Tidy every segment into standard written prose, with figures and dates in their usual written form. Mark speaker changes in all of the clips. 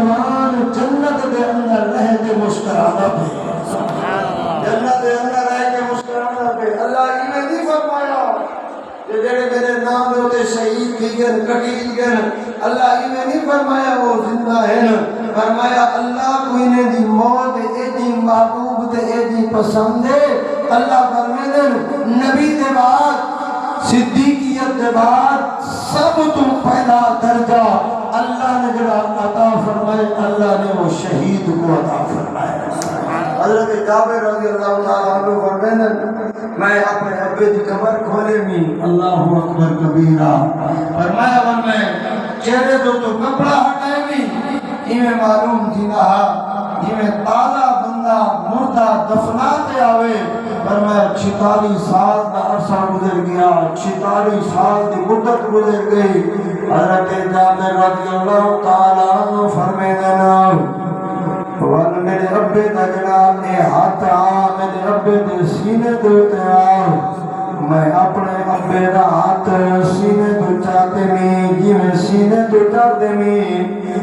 Speaker 1: جوان جنت دے اندر رہ کے مسکرانا پہ جنت دے اندر رہ کے مسکرانا پہ اللہ نے نہیں فرمایا کہ جڑے میرے نام دے ہوتے شہید تھی گن کٹیل گن اللہ نے نہیں فرمایا وہ زندہ ہے نا فرمایا اللہ کو انہیں دی موت اے دی محبوب تے اے دی پسند ہے اللہ فرمائے نبی دے بعد صدیقیت دے بعد سب تو پہلا درجہ اللہ نے جڑا عطا فرمائے اللہ نے وہ شہید کو عطا فرمائے حضرت جابر رضی اللہ تعالیٰ عنہ فرمائے میں اپنے ابے دی قبر کھولے می اللہ اکبر کبیرہ فرمایا میں چہرے تو کپڑا ہٹائے می انہیں معلوم تھی نہا انہیں تازہ بندہ مردہ دفناتے آوے فرمایا 46 سال کا عرصہ گزر گیا 46 سال کی مدت گزر گئی حضرت جابر رضی اللہ تعالیٰ عنہ فرمائے دینا وَن میرے ابے دا جناب اے ہاتھ آ میرے ابے دے سینے دوتے آ میں اپنے ابے دا ہاتھ سینے تو چاہتے میں جی میں سینے تو چاہتے میں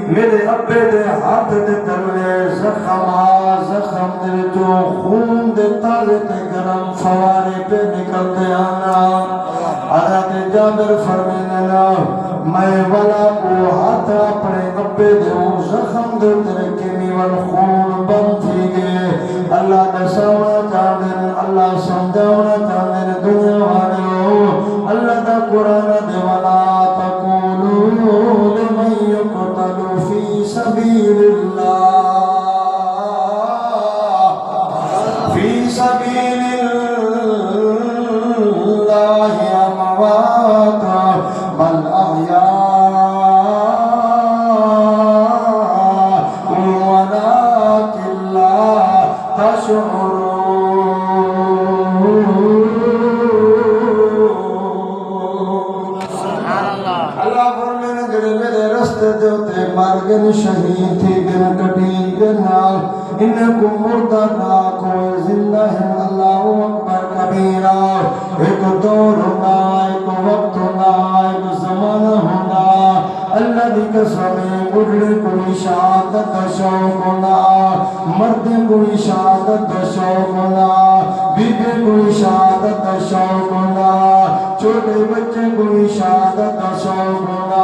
Speaker 1: میرے ابے دے ہاتھ دے تلے زخم دے جو خون دے تازے تے گرم فوارے پہ نکلتے آنا حضرت جابر فرمینا میں والا کو ہاتھ اپنے ابے دے زخم دے تیرے کنی والخون بند تھی گئے اللہ دساونا چاہتے اللہ سمجھاونا چاہتے دنیا والے اللہ دا قرآن دے ولا تقولوا لمن يقتل في سبيل الله في سبيل الله أموات بل أحياء ولكن لا تشعرون مارگن شہید تھی گن کٹی گنال انکم مردہ ناکو زندہ ہے اللہ اکبر کبیرہ ایک دور ہونا ایک وقت ہونا ایک زمانہ ہونا اللہ دی قسمیں گڑھے کوئی شہادت شوق ہونا مرد کوئی شہادت شوق ہونا بیبے کوئی شہادت شوق ہونا چھوٹے بچے کوئی شہادت شوق ہونا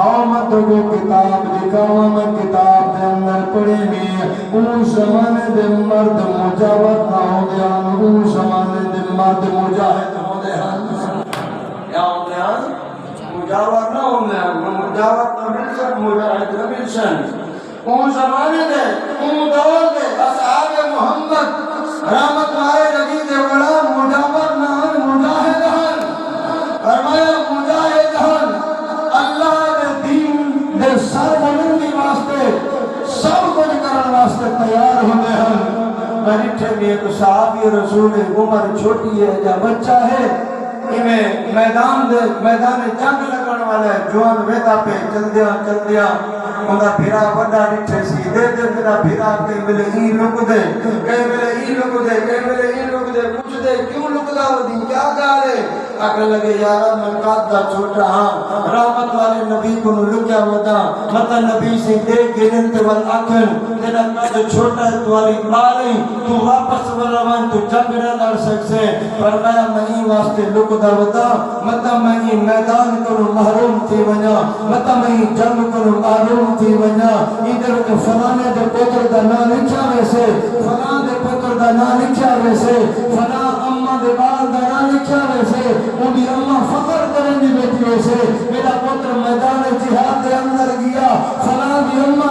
Speaker 1: آمد کو کتاب لکھاوا میں کتاب دے اندر پڑھی میں ان زمانے دے مرد مجاور نہ ہو دیا ان زمانے دے مرد مجاہد ہو دیا کیا ہو دیا مجاور نہ ہو دیا مجاور نہ ملشن مجاہد نہ ملشن ان زمانے دے ان دور دے اصحاب محمد رحمت مائے نبی دے غلام مجاور نہ مجاہد ہن فرمایا مجاہد ہن اللہ دے دین دے سر بلندی واسطے سب کچھ کرن واسطے تیار ہوتے ہیں مریٹھے میں ایک صحابی رسول عمر چھوٹی ہے یا بچہ ہے انہیں میدان جنگ لگن والا ہے جوان ویدہ پہ چل دیا انہا بھیرا بڑا رٹھے سی دے میرا بھیرا کئی ملے ہی لک دے کئی ملے ہی لک دے کئی ملے ہی لک دے پوچھ دے کیوں لک دا ہو دی کیا گالے آکر لگے یارا میں قادہ چھوٹ رہا رحمت والے نبی کو لکیا ہوتا مطلب نبی سے دے گرنت والآخر تیرا قادہ چھوٹا ہے تو والی باریں تو واپس والروان تو جنگ نہ لڑ سکتے فرمایا میں واسطے لک دا ہوتا مطلب میں میدان کرو محروم تھی ونیا مطلب میں جنگ کرو محروم تھی ونیا ادھر کے فلانے دے پتر دا نا لکھا ویسے فلان دے پتر دا نا لکھا ویسے فلان اممہ دے بال دا نا لکھا ویسے انہی اممہ فقر کرن دی بیٹی ویسے میرا پتر میدان جہاد دے اندر گیا فلان دی اممہ